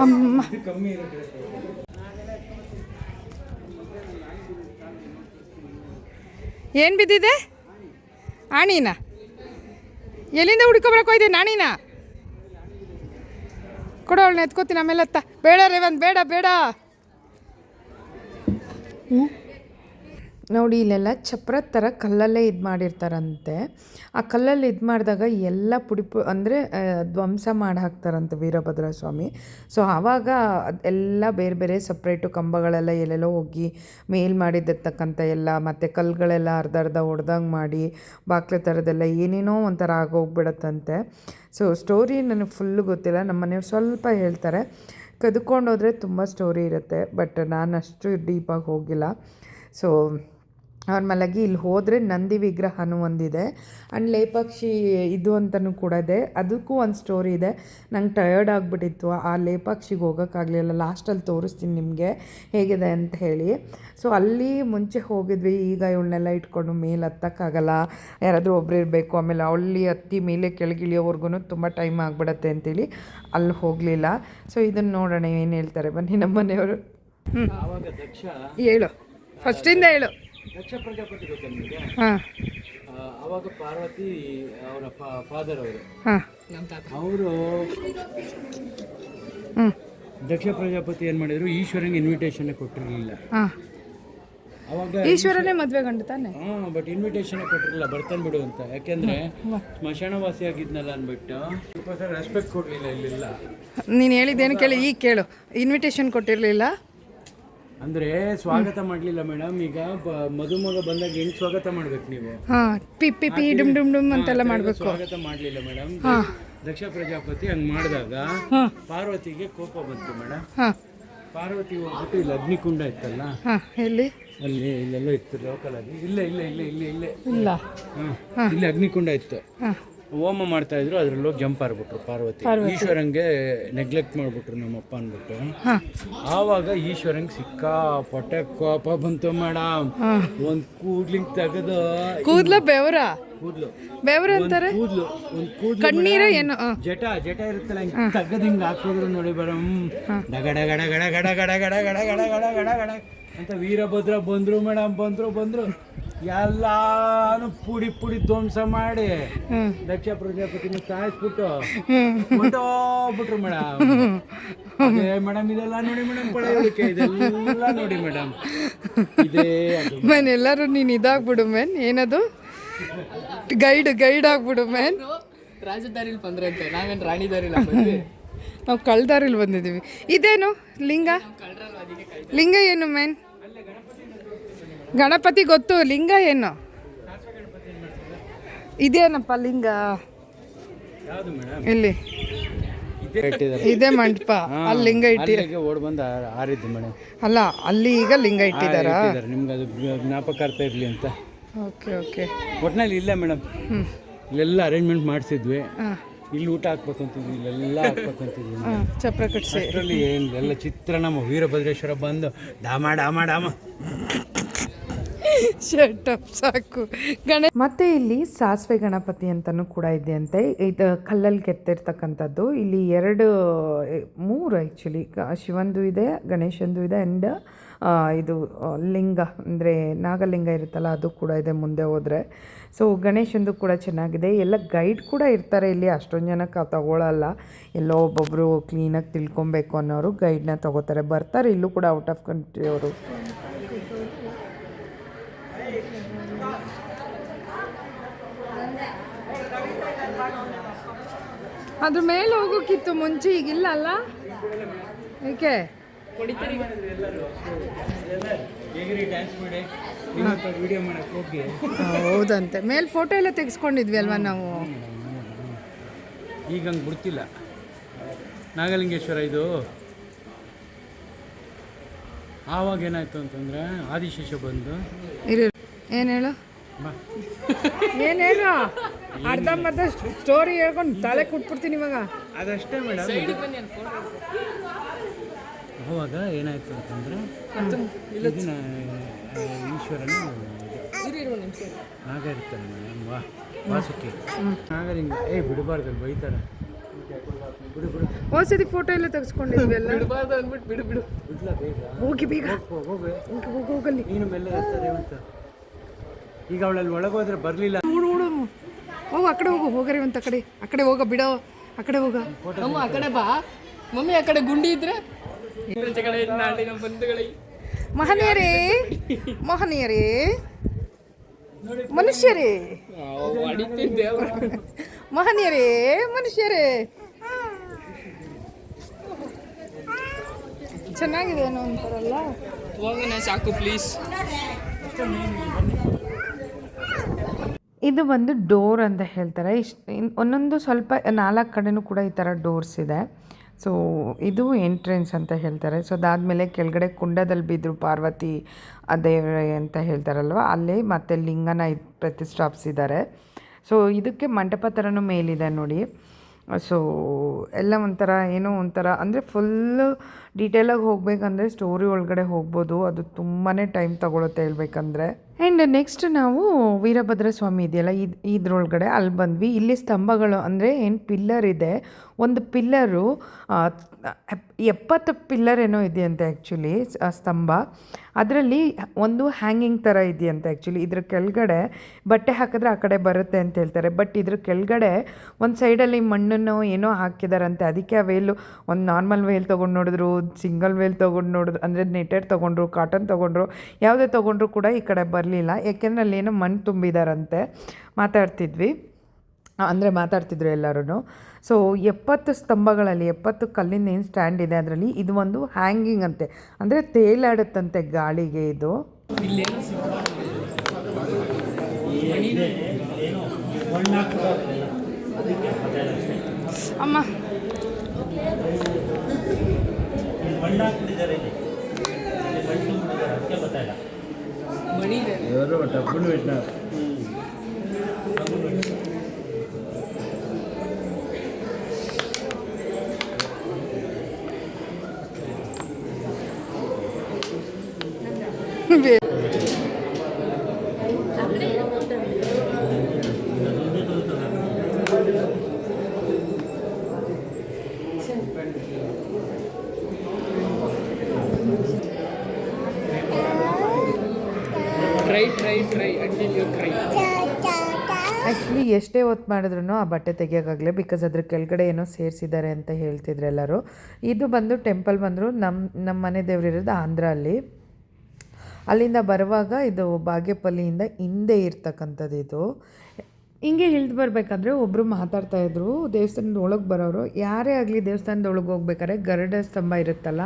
ಅಮ್ಮ. ಏನು ಬಿದ್ದಿದೆ? ಆಣಿನ ಎಲ್ಲಿಂದ ಹುಡ್ಕೊಬರಕ್ಕೆ ಹೋಯ್ದೆ? ನಾಣಿನ ಕೊಡು ಅವಳನ್ನ ಎತ್ಕೋತೀನಿ ಆಮೇಲೆ ಅತ್ತ. ಬೇಡ ರೇವಂತ್, ಬೇಡ ಬೇಡ. ನೋಡಿ ಇಲ್ಲೆಲ್ಲ ಚಪ್ರದ ಥರ ಕಲ್ಲಲ್ಲೇ ಇದು ಮಾಡಿರ್ತಾರಂತೆ. ಆ ಕಲ್ಲಲ್ಲಿ ಇದು ಮಾಡಿದಾಗ ಎಲ್ಲ ಅಂದರೆ ಧ್ವಂಸ ಮಾಡಿ ಹಾಕ್ತಾರಂತೆ ವೀರಭದ್ರ ಸ್ವಾಮಿ. ಸೊ ಆವಾಗ ಎಲ್ಲ ಬೇರೆ ಬೇರೆ ಸಪ್ರೇಟು ಕಂಬಗಳೆಲ್ಲ ಎಲ್ಲೆಲ್ಲೋ ಹೋಗಿ ಮೇಲ್ ಮಾಡಿದ್ದಿರ್ತಕ್ಕಂಥ ಎಲ್ಲ ಮತ್ತು ಕಲ್ಲುಗಳೆಲ್ಲ ಅರ್ಧ ಹೊಡೆದಂಗೆ ಮಾಡಿ ಬಾಕ್ಲೆ ಥರದ್ದೆಲ್ಲ ಏನೇನೋ ಒಂಥರ ಆಗೋಗ್ಬಿಡತ್ತಂತೆ. ಸೊ ಸ್ಟೋರಿ ನನಗೆ ಫುಲ್ಲು ಗೊತ್ತಿಲ್ಲ, ನಮ್ಮ ಮನೆಯವ್ರು ಸ್ವಲ್ಪ ಹೇಳ್ತಾರೆ. ಕದ್ಕೊಂಡೋದ್ರೆ ತುಂಬ ಸ್ಟೋರಿ ಇರುತ್ತೆ, ಬಟ್ ನಾನು ಅಷ್ಟು ಡೀಪಾಗಿ ಹೋಗಿಲ್ಲ. ಸೊ ನಾರ್ಮಲಾಗಿ ಇಲ್ಲಿ ಹೋದರೆ ನಂದಿ ವಿಗ್ರಹನೂ ಒಂದಿದೆ ಆ್ಯಂಡ್ ಲೇಪಾಕ್ಷಿ ಇದು ಅಂತಲೂ ಕೂಡ ಇದೆ. ಅದಕ್ಕೂ ಒಂದು ಸ್ಟೋರಿ ಇದೆ. ನಂಗೆ ಟಯರ್ಡ್ ಆಗಿಬಿಟ್ಟಿತ್ತು, ಆ ಲೇಪಾಕ್ಷಿಗೆ ಹೋಗೋಕ್ಕಾಗಲಿಲ್ಲ. ಲಾಸ್ಟಲ್ಲಿ ತೋರಿಸ್ತೀನಿ ನಿಮಗೆ ಹೇಗಿದೆ ಅಂತ ಹೇಳಿ. ಸೊ ಅಲ್ಲಿ ಮುಂಚೆ ಹೋಗಿದ್ವಿ, ಈಗ ಇವಳನ್ನೆಲ್ಲ ಇಟ್ಕೊಂಡು ಮೇಲೆ ಹತ್ತಕ್ಕಾಗಲ್ಲ, ಯಾರಾದರೂ ಒಬ್ರು ಇರಬೇಕು. ಆಮೇಲೆ ಅಲ್ಲಿ ಹತ್ತಿ ಮೇಲೆ ಕೆಳಗಿಳಿಯೋವರೆಗೂ ತುಂಬ ಟೈಮ್ ಆಗಿಬಿಡತ್ತೆ ಅಂತೇಳಿ ಅಲ್ಲಿ ಹೋಗಲಿಲ್ಲ. ಸೊ ಇದನ್ನು ನೋಡೋಣ ಏನು ಹೇಳ್ತಾರೆ, ಬನ್ನಿ ನಮ್ಮ ಮನೆಯವರು. ಹೇಳು, ಫಸ್ಟಿಂದ ಹೇಳು. ದಕ್ಷ ಪ್ರಜಾಪತಿ ಗೊತ್ತಾ ನಿಮಗೆ? ಹಾಂ. ಅವಾಗ ಪಾರ್ವತಿ ಅವರ ಫಾದರ್ ಅವರು, ಹಾಂ, ಅವರು ದಕ್ಷ ಪ್ರಜಾಪತಿ ಏನು ಮಾಡಿದ್ರು, ಈಶ್ವರನಿಗೆ ಇನ್ವಿಟೇಷನ್ ಕೊಟ್ಟಿರಲಿಲ್ಲ. ಹಾಂ, ಅವಾಗ ಈಶ್ವರನೇ ಮದುವೆ ಗಂಡು ತಾನೆ. ಹಾಂ, ಬಟ್ ಇನ್ವಿಟೇಷನ್ ಕೊಟ್ಟಿರಲಿಲ್ಲ, ಬರ್ತಾನೆ ಬಿಡು ಅಂತ. ಯಾಕೆಂದ್ರೆ ಸ್ಮಶಾನವಾಸಿ ಆಗಿದ್ನಲ್ಲ ಅಂದ್ಬಿಟ್ಟು ಸ್ವಲ್ಪ ರೆಸ್ಪೆಕ್ಟ್ ಕೊಡಲಿಲ್ಲ ಇಲ್ಲೆಲ್ಲ. ನೀನು ಹೇಳಿದ್ದೇನು ಕೇಳಿ, ಈಗ ಕೇಳು. ಇನ್ವಿಟೇಷನ್ ಕೊಟ್ಟಿರಲಿಲ್ಲ ಅಂದ್ರೆ ಸ್ವಾಗತ ಮಾಡಲಿಲ್ಲ ಮೇಡಮ್. ಈಗ ಮದುಮಗ ಬಂದಾಗ ಹೆಂಗ್ ಸ್ವಾಗತ ಮಾಡ್ಬೇಕು ನೀವು? ಹಾಂ, ಪಿ ಪಿ ಪಿ ಡುಮ್ ಡುಮ್ ಡುಮ್ ಅಂತೆಲ್ಲ ಮಾಡಬೇಕು. ಸ್ವಾಗತ ಮಾಡಲಿಲ್ಲ ಮೇಡಮ್. ದಕ್ಷ ಪ್ರಜಾಪತಿ ಹಂಗ್ ಮಾಡಿದಾಗ ಪಾರ್ವತಿಗೆ ಕೋಪ ಬಂತು ಮೇಡಮ್. ಪಾರ್ವತಿ ಹೋಗ್ಬಿಟ್ಟು ಇಲ್ಲಿ ಅಗ್ನಿಕುಂಡ ಇತ್ತಲ್ಲ, ಎಲ್ಲಿ ಅಲ್ಲಿ ಇಲ್ಲೆಲ್ಲೋ ಇತ್ತು ಲೋಕಲ್ ಆಗಿ. ಇಲ್ಲೇ ಇಲ್ಲೇ ಇಲ್ಲೇ ಇಲ್ಲೇ ಇಲ್ಲೇ ಇಲ್ಲ, ಇಲ್ಲಿ ಅಗ್ನಿಕುಂಡ ಇತ್ತು. ಹೋಮ ಮಾಡ್ತಾ ಇದ್ರು, ಅದ್ರಲ್ಲಿ ಜಂಪ್ ಆಗ್ಬಿಟ್ರು ಪಾರ್ವತಿ. ಈಶ್ವರಂಗೆ ನೆಗ್ಲೆಕ್ಟ್ ಮಾಡ್ಬಿಟ್ರು ನಮ್ಮಪ್ಪ ಅಂದ್ಬಿಟ್ಟು. ಆವಾಗ ಈಶ್ವರಂಗೆ ಸಿಕ್ಕಾಪಟ್ಟೆ ಕೋಪ ಬಂತು ಮೇಡಮ್. ಒಂದ್ ಕೂದ್ಲಿಂಗ್ ತೆಗೆದು ಕೂದ್ಲ ಬೆವರ ಕೂದ್ಲು ಬೆವರ ಅಂತಾರೆ, ಕೂದ್ಲು ಒಂದ್ ಕೂದ್ಲು ಕಣ್ಣೀರ ಏನು ಜಟ ಇರುತ್ತಲ್ಲ, ಹಿಂಗ್ ತೆಗೆದು ಹಿಂಗ್ ಹಾಕಿದ್ರು ನೋಡಿ ಮೇಡಮ್. ಡಗ ಡಗ ಡಗ ಡಗ ಡಗ ಡಗ ಡಗ ಡಗ ಡಗ ಡಗ ಡಗ ಅಂತ ವೀರಭದ್ರ ಬಂದ್ರು ಮೇಡಮ್. ಬಂದ್ರು ಎಲ್ಲಾನು ಪುಡಿ ಧ್ವಂಸ ಮಾಡಿ ದಕ್ಷ ಪ್ರಜಾಪತಿನ ಸಾಯಿಸ್ಬಿಟ್ಟು ಹೊಂಟೋಗ್ಬಿಟ್ರು ಮೇಡಮ್. ಅದೇ ಮೇಡಮ್, ಇದೆಲ್ಲ ನೋಡಿ ಮೇಡಮ್, ಪಳೆಯೋಳಿಕೆ ಇದೆಲ್ಲ ನೋಡಿ ಮೇಡಮ್. ಇದೇ ಮ್ಯಾನ್, ಎಲ್ಲರೂ ನೀನು ಇದಾಗ್ಬಿಡು ಮ್ಯಾನ್. ಏನದು ಗೈಡ್ ಆಗ್ಬಿಡು ಮ್ಯಾನ್. ರಾಜದಾರಿಲಿ ಬಂದ್ರಂತೆ, ನಾವೇನು ರಾಣಿ ದಾರಿಲ್ಲ ಬಂದ್ವಿ. ನಾವು ಕಳ್ದಾರಿಲಿ ಬಂದಿದ್ದೀವಿ. ಇದೇನು ಲಿಂಗ ಏನು ಮ್ಯಾನ್? ಗಣಪತಿ ಗೊತ್ತು, ಲಿಂಗ ಏನು? ಇದೇನಪ್ಪ ಲಿಂಗ? ಯಾವುದು ಮೇಡಮ್? ಇಲ್ಲಿ ಇದೇ ಮಂಟಪ, ಅಲ್ಲಿ ಲಿಂಗ ಇಟ್ಟಿದ್ದಾರೆ. ಓಡ್ ಬಂದು ಆರಿದ್ದು ಮೇಡಮ್. ಅಲ್ಲ, ಅಲ್ಲಿ ಈಗ ಲಿಂಗ ಇಟ್ಟಿದ್ದಾರಾ? ನಿಮ್ಗೆ ಅದು ಜ್ಞಾಪಕಾರ್ಥ ಇರಲಿ ಅಂತ. Okay okay. ಒಟ್ಟಿನಲ್ಲಿ ಇಲ್ಲ ಮೇಡಮ್, ಇಲ್ಲೆಲ್ಲ ಅರೇಂಜ್ಮೆಂಟ್ ಮಾಡಿಸಿದ್ವಿ. ಇಲ್ಲಿ ಊಟ ಹಾಕ್ಬೇಕು ಅಂತಿದ್ವಿ, ಇಲ್ಲೆಲ್ಲ ಹಾಕ್ಬೇಕು ಅಂತಿದ್ವಿ. ಚಪ್ರ ಕಟ್ಸಿ ಅಷ್ಟರಲ್ಲಿ ಏನಿಲ್ಲ, ಚಿತ್ರ ನಮ್ಮ ವೀರಭದ್ರೇಶ್ವರ ಬಂದು ಡಾಮ ಶರ್ಟಪ್ ಸಾಕು. ಮತ್ತೆ ಇಲ್ಲಿ ಸಾಸಿವೆ ಗಣಪತಿ ಅಂತಲೂ ಕೂಡ ಇದೆ ಅಂತೆ. ಇದು ಕಲ್ಲಲ್ಲಿ ಕೆತ್ತಿರ್ತಕ್ಕಂಥದ್ದು. ಇಲ್ಲಿ ಮೂರು ಆ್ಯಕ್ಚುಲಿ, ಶಿವಂದು ಇದೆ, ಗಣೇಶಂದು ಇದೆ, ಆ್ಯಂಡ್ ಇದು ಲಿಂಗ ಅಂದರೆ ನಾಗಲಿಂಗ ಇರುತ್ತಲ್ಲ, ಅದು ಕೂಡ ಇದೆ ಮುಂದೆ ಹೋದರೆ. ಸೊ ಗಣೇಶಂದು ಕೂಡ ಚೆನ್ನಾಗಿದೆ. ಎಲ್ಲ ಗೈಡ್ ಕೂಡ ಇರ್ತಾರೆ ಇಲ್ಲಿ, ಅಷ್ಟೊಂದು ಜನಕ್ಕೆ ತಗೊಳ್ಳಲ್ಲ. ಎಲ್ಲೋ ಒಬ್ಬೊಬ್ಬರು ಕ್ಲೀನಾಗಿ ತಿಳ್ಕೊಬೇಕು ಅನ್ನೋರು ಗೈಡ್ನ ತಗೋತಾರೆ, ಬರ್ತಾರೆ. ಇಲ್ಲೂ ಕೂಡ ಔಟ್ ಆಫ್ ಕಂಟ್ರಿ ಅವರು. ಅದ್ರ ಮೇಲೆ ಹೋಗೋಕ್ಕಿತ್ತು ಮುಂಚೆ, ಈಗಿಲ್ಲ ಅಲ್ಲ? ಏಕೆ ಹೌದಂತೆ, ಮೇಲೆ ಫೋಟೋ ಎಲ್ಲ ತೆಗೆಸ್ಕೊಂಡಿದ್ವಿ ಅಲ್ವಾ ನಾವು. ಈಗ ಹಂಗೆ ಬಿಡ್ತಿಲ್ಲ. ನಾಗಲಿಂಗೇಶ್ವರ ಇದು ಆವಾಗ ಏನಾಯ್ತು ಅಂತಂದ್ರೆ, ಆದಿಶೇಷ ಬಂದು ಏನು ಹೇಳು ಅರ್ಧಂಬರ್ಧ ಸ್ಟೋರಿ ಹೇಳ್ಕೊಂಡು ತಲೆ ಕುಟ್ಬಿಡ್ತೀನಿ ಇವಾಗ. ಅದಷ್ಟೇ ಮೇಡಮ್. ಅವಾಗ ಏನಾಯ್ತು ಅಂತಂದ್ರೆ, ಇದನ್ನ ಈಶ್ವರನ ನಾಗ ಇರ್ತಾನೆ ಮೇಡಮ್, ವಾಸುಕಿ ನಾಗಲಿಂಗ. ಬಿಡಬಾರ್ದಲ್ಲಿ ಬೈತಾರೆ. ಬಿಡು ಹೋದ್ಸತಿ ಫೋಟೋ ಎಲ್ಲ ತೆಗೆಸ್ಕೊಂಡಿದ್ವಿ ಎಲ್ಲ. ಬಿಡಬಾರ್ದು ಅಂದ್ಬಿಟ್ಟು ಬಿಡು ಬಿಡ್ಲ ಬೇಗ ಹೋಗಿ ಬೇಗ ಹೋಗಲ್ಲಿ. ನೀನು ಮೆಲ್ಲ ಇರ್ತಾರೆ ಅಂತ. ಈಗ ಅವಳಲ್ಲಿ ಒಳಗೋದ್ರೆ ಬರಲಿಲ್ಲ. ನೋಡು ಹೋಗು, ಆ ಕಡೆ ಹೋಗು, ಹೋಗರಿ ಅಂತ ಕಡೆ, ಆ ಕಡೆ ಹೋಗ ಬಿಡೋ, ಆ ಕಡೆ ಹೋಗ. ನಮ್ಮ ಆ ಕಡೆ ಬಾ. ಮಮ್ಮಿ ಆ ಕಡೆ ಗುಂಡಿ ಇದ್ರೆ ನಾಡಿನ ಬಂಧುಗಳಿಗೆ ಮಹನೀಯರೇ ಮಹನೀಯರೇ ಮನುಷ್ಯರೇ ಹೊಡಿತಿದ್ದೆ ಅವ್ರು. ಮಹನೀಯರೇ ಮನುಷ್ಯರೇ ಚೆನ್ನಾಗಿದೆ ಏನೋ ಅಂತಾರಲ್ಲ. ಹೋಗೋಣ ಸಾಕು ಪ್ಲೀಸ್. ಇದು ಬಂದು ಡೋರ್ ಅಂತ ಹೇಳ್ತಾರೆ. ಒಂದೊಂದು ಸ್ವಲ್ಪ 4 ಕಡೆನೂ ಕೂಡ ಈ ಥರ ಡೋರ್ಸ್ ಇದೆ. ಸೊ ಇದು ಎಂಟ್ರೆನ್ಸ್ ಅಂತ ಹೇಳ್ತಾರೆ. ಸೊ ಅದಾದಮೇಲೆ ಕೆಳಗಡೆ ಕುಂಡದಲ್ಲಿ ಬಿದ್ದರು ಪಾರ್ವತಿ ದೇವರೇ ಅಂತ ಹೇಳ್ತಾರಲ್ವ, ಅಲ್ಲೇ ಮತ್ತೆ ಲಿಂಗನ ಪ್ರತಿಷ್ಠಾಪಿಸಿದ್ದಾರೆ. ಸೊ ಇದಕ್ಕೆ ಮಂಟಪ ಥರನೂ ಮೇಲಿದೆ ನೋಡಿ. ಸೊ ಎಲ್ಲ ಒಂಥರ ಏನೋ ಒಂಥರ ಅಂದರೆ ಫುಲ್ಲು ಡೀಟೇಲಾಗಿ ಹೋಗಬೇಕಂದ್ರೆ ಸ್ಟೋರಿ ಒಳಗಡೆ ಹೋಗ್ಬೋದು. ಅದು ತುಂಬಾ ಟೈಮ್ ತಗೊಳುತ್ತೆ ಹೇಳ್ಬೇಕಂದ್ರೆ. ಆ್ಯಂಡ್ ನೆಕ್ಸ್ಟ್ ನಾವು ವೀರಭದ್ರ ಸ್ವಾಮಿ ಇದೆಯಲ್ಲ ಇದ್ರೊಳಗಡೆ ಅಲ್ಲಿ ಬಂದ್ವಿ. ಇಲ್ಲಿ ಸ್ತಂಭಗಳು ಅಂದರೆ ಏನು ಪಿಲ್ಲರ್ ಇದೆ, ಒಂದು ಪಿಲ್ಲರು 70 ಪಿಲ್ಲರ್ ಏನೋ ಇದೆಯಂತೆ ಆ್ಯಕ್ಚುಲಿ ಸ್ತಂಭ. ಅದರಲ್ಲಿ ಒಂದು ಹ್ಯಾಂಗಿಂಗ್ ಥರ ಇದೆಯಂತೆ ಆ್ಯಕ್ಚುಲಿ. ಇದ್ರ ಕೆಳಗಡೆ ಬಟ್ಟೆ ಹಾಕಿದ್ರೆ ಆ ಕಡೆ ಬರುತ್ತೆ ಅಂತ ಹೇಳ್ತಾರೆ. ಬಟ್ ಇದ್ರ ಕೆಳಗಡೆ ಒಂದು ಸೈಡಲ್ಲಿ ಮಣ್ಣನ್ನು ಏನೋ ಹಾಕಿದಾರಂತೆ. ಅದಕ್ಕೆ ಆ ವೇಲು ಒಂದು ನಾರ್ಮಲ್ ವೇಲ್ ತೊಗೊಂಡು ನೋಡಿದ್ರು, ಸಿಂಗಲ್ ವೇಲ್ ತೊಗೊಂಡು ನೋಡಿದ್ರು, ಅಂದರೆ ನೆಟೆಡ್ ತೊಗೊಂಡ್ರು, ಕಾಟನ್ ತೊಗೊಂಡ್ರು, ಯಾವುದೇ ತೊಗೊಂಡ್ರು ಕೂಡ ಈ ಕಡೆ ಬರಲಿಲ್ಲ. ಯಾಕೆಂದರೆ ಅಲ್ಲೇನೋ ಮಣ್ಣು ತುಂಬಿದಾರಂತೆ. ಮಾತಾಡ್ತಿದ್ರು ಎಲ್ಲರೂ. ಸೊ 70 ಸ್ತಂಭಗಳಲ್ಲಿ 70 ಕಲ್ಲಿಂದ ಏನು ಸ್ಟ್ಯಾಂಡ್ ಇದೆ ಅದರಲ್ಲಿ ಇದು ಒಂದು ಹ್ಯಾಂಗಿಂಗ್ ಅಂತೆ, ಅಂದರೆ ತೇಲಾಡುತ್ತಂತೆ ಗಾಳಿಗೆ ಇದು. ಅಮ್ಮ try until you cry. Actually ಎಷ್ಟೇ ಹೊತ್ತು ಮಾಡಿದ್ರು ಆ ಬಟ್ಟೆ ತೆಗಿಯೋಕ್ಕಾಗಲೇ, ಬಿಕಾಸ್ ಅದ್ರ ಕೆಳಗಡೆ ಏನೋ ಸೇರಿಸಿದ್ದಾರೆ ಅಂತ ಹೇಳ್ತಿದ್ರು ಎಲ್ಲರೂ. ಇದು ಬಂದು ಟೆಂಪಲ್ ಬಂದರು ನಮ್ಮ ಮನೆ ದೇವರಿರೋದು ಆಂಧ್ರ ಅಲ್ಲಿ. ಅಲ್ಲಿಂದ ಬರುವಾಗ ಇದು ಬಾಗೇಪಲ್ಲಿಯಿಂದ ಹಿಂದೆ ಇರ್ತಕ್ಕಂಥದ್ದು ಇದು. ಹಿಂಗೆ ಇಳಿದು ಬರಬೇಕಾದ್ರೆ ಒಬ್ಬರು ಮಾತಾಡ್ತಾಯಿದ್ರು, ದೇವಸ್ಥಾನದ ಒಳಗೆ ಬರೋರು ಯಾರೇ ಆಗಲಿ ದೇವಸ್ಥಾನದ ಒಳಗೆ ಹೋಗ್ಬೇಕಾದ್ರೆ ಗರುಡ ಸ್ತಂಭ ಇರುತ್ತಲ್ಲ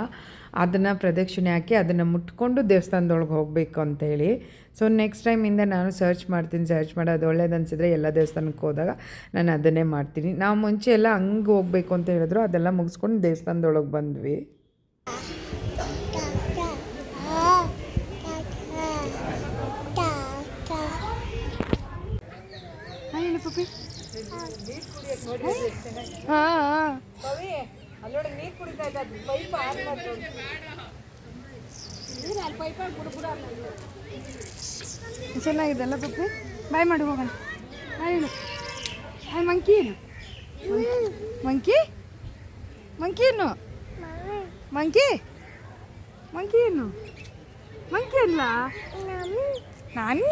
ಅದನ್ನು ಪ್ರದಕ್ಷಿಣೆ ಹಾಕಿ ಅದನ್ನು ಮುಟ್ಕೊಂಡು ದೇವಸ್ಥಾನದೊಳಗೆ ಹೋಗಬೇಕು ಅಂತೇಳಿ. ಸೊ ನೆಕ್ಸ್ಟ್ ಟೈಮಿಂದ ನಾನು ಸರ್ಚ್ ಮಾಡಿ ಅದು ಒಳ್ಳೇದು ಅನಿಸಿದ್ರೆ ಎಲ್ಲ ದೇವಸ್ಥಾನಕ್ಕೆ ಹೋದಾಗ ನಾನು ಅದನ್ನೇ ಮಾಡ್ತೀನಿ. ನಾವು ಮುಂಚೆ ಎಲ್ಲ ಹಂಗೆ ಹೋಗಬೇಕು ಅಂತ ಹೇಳಿದ್ರು, ಅದೆಲ್ಲ ಮುಗಿಸ್ಕೊಂಡು ದೇವಸ್ಥಾನದೊಳಗೆ ಬಂದ್ವಿ. ಚೆನ್ನಾಗಿದೆಲ್ಲ ಪಪ್ಪಿ, ಬಾಯ್ ಮಾಡಿ ಹೋಗೋಣ. ಹಾಯ್ ಹೇಳು, ಹಾಯ್ ಮಂಕಿ ಏನು ಮಂಕಿ ಮಂಕಿ ಏನು ಮಂಕಿ ಮಂಕಿ ಏನು ಮಂಕಿ ಅಲ್ಲ ನಾನು.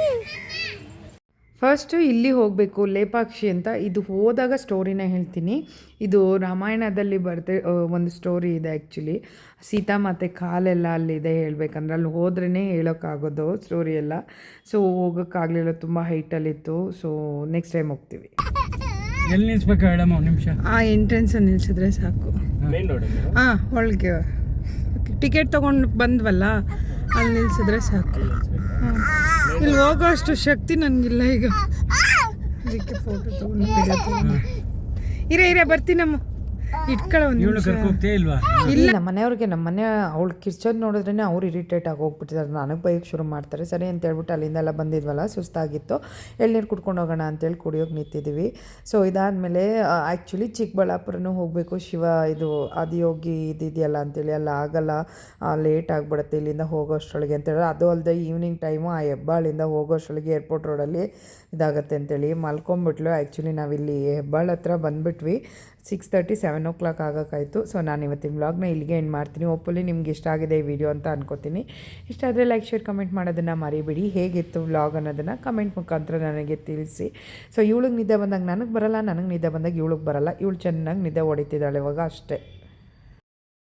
ಫಸ್ಟು ಇಲ್ಲಿ ಹೋಗಬೇಕು ಲೇಪಾಕ್ಷಿ ಅಂತ. ಇದು ಹೋದಾಗ ಸ್ಟೋರಿನ ಹೇಳ್ತೀನಿ. ಇದು ರಾಮಾಯಣದಲ್ಲಿ ಒಂದು ಸ್ಟೋರಿ ಇದೆ ಆ್ಯಕ್ಚುಲಿ. ಸೀತಾಮಾತೆ ಕಾಲೆಲ್ಲ ಅಲ್ಲಿದೆ ಹೇಳ್ಬೇಕಂದ್ರೆ, ಅಲ್ಲಿ ಹೋದ್ರೇ ಹೇಳೋಕ್ಕಾಗೋದು ಸ್ಟೋರಿ ಎಲ್ಲ. ಸೊ ಹೋಗೋಕ್ಕಾಗಲಿಲ್ಲ, ತುಂಬ ಹೈಟಲ್ಲಿತ್ತು. ಸೊ ನೆಕ್ಸ್ಟ್ ಟೈಮ್ ಹೋಗ್ತೀವಿ. ಎಲ್ಲಿ ನಿಲ್ಸ್ಬೇಕು ಹೇಳಮ್ಮ ಒಂದು ನಿಮಿಷ? ಆ ಎಂಟ್ರೆನ್ಸಲ್ಲಿ ನಿಲ್ಸಿದ್ರೆ ಸಾಕು. ಹಾಂ, ಒಳಗೆ ಟಿಕೆಟ್ ತೊಗೊಂಡು ಬಂದ್ವಲ್ಲ ಅಲ್ಲಿ ನಿಲ್ಸಿದ್ರೆ ಸಾಕು. ಹಾಂ, ಇಲ್ಲಿ ಹೋಗೋ ಅಷ್ಟು ಶಕ್ತಿ ನನಗಿಲ್ಲ ಈಗ. ಅದಕ್ಕೆ ಫೋಟೋ ತೊಗೊಂಡು ಇರೇ ಬರ್ತೀನಮ್ಮ, ಇಟ್ಕೊಳ್ಳೋ ಒಂದು ಇಲ್ಲ. ನಮ್ಮ ಮನೆಯವ್ರಿಗೆ ನಮ್ಮ ಮನೆ ಅವಳು ಕಿರ್ಚೋದು ನೋಡಿದ್ರೇ ಅವ್ರು ಇರಿಟೇಟ್ ಆಗಿ ಹೋಗ್ಬಿಟ್ಟಿದ್ದಾರೆ. ನನಗೆ ಬೈಕ್ ಶುರು ಮಾಡ್ತಾರೆ. ಸರಿ ಅಂತ ಹೇಳ್ಬಿಟ್ಟು ಅಲ್ಲಿಂದೆಲ್ಲ ಬಂದಿದ್ವಲ್ಲ, ಸುಸ್ತಾಗಿತ್ತು, ಎಳ್ನೀರು ಕುಡ್ಕೊಂಡು ಹೋಗೋಣ ಅಂತೇಳಿ ಕುಡಿಯೋಕೆ ನಿಂತಿದ್ದೀವಿ. ಸೊ ಇದಾದಮೇಲೆ ಆ್ಯಕ್ಚುಲಿ ಚಿಕ್ಕಬಳ್ಳಾಪುರನೂ ಹೋಗಬೇಕು. ಇದು ಆದಿಯೋಗಿ ಇದೆಯಲ್ಲ ಅಂತೇಳಿ, ಅಲ್ಲ ಆಗಲ್ಲ, ಲೇಟ್ ಆಗಿಬಿಡುತ್ತೆ ಇಲ್ಲಿಂದ ಹೋಗೋಷ್ಟರೊಳಗೆ ಅಂತೇಳಿ. ಅದು ಅಲ್ಲದೆ ಈವ್ನಿಂಗ್ ಟೈಮು ಆ ಹೆಬ್ಬಾಳಿಂದ ಹೋಗೋಷ್ಟರೊಳಗೆ ಏರ್ಪೋರ್ಟ್ ರೋಡಲ್ಲಿ ಇದಾಗುತ್ತೆ ಅಂತೇಳಿ ಮಲ್ಕೊಂಬಿಟ್ಲು. ಆ್ಯಕ್ಚುಲಿ ನಾವಿಲ್ಲಿ ಹೆಬ್ಬಾಳ ಹತ್ರ ಬಂದುಬಿಟ್ವಿ. 6:30 7 o'clock ಆಗೋಕ್ಕಾಯಿತು. ಸೊ ನಾನು ಇವತ್ತಿನ ವ್ಲಾಗ್ನ ಇಲ್ಲಿಗೆ ಎಂಡ್ ಮಾಡ್ತೀನಿ. ಹೋಪ್ಫುಲಿ ನಿಮ್ಗೆ ಇಷ್ಟ ಆಗಿದೆ ಈ ವಿಡಿಯೋ ಅಂತ ಅನ್ಕೋತೀನಿ. ಇಷ್ಟ ಆದರೆ ಲೈಕ್ ಶೇರ್ ಕಮೆಂಟ್ ಮಾಡೋದನ್ನು ಮರಿಬೇಡಿ. ಹೇಗಿತ್ತು ವ್ಲಾಗ್ ಅನ್ನೋದನ್ನು ಕಮೆಂಟ್ ಮುಖಾಂತರ ನನಗೆ ತಿಳಿಸಿ. ಸೊ ಇವಳಿಗೆ ನಿದ್ದೆ ಬಂದಾಗ ನನಗೆ ಬರಲ್ಲ, ನನಗೆ ನಿದ್ದೆ ಬಂದಾಗ ಇವಳಿಗೆ ಬರಲ್ಲ. ಇವಳು ಚೆನ್ನಾಗಿ ನಿದ್ದೆ ಹೊಡಿತಿದ್ದಾಳೆ ಇವಾಗ ಅಷ್ಟೇ.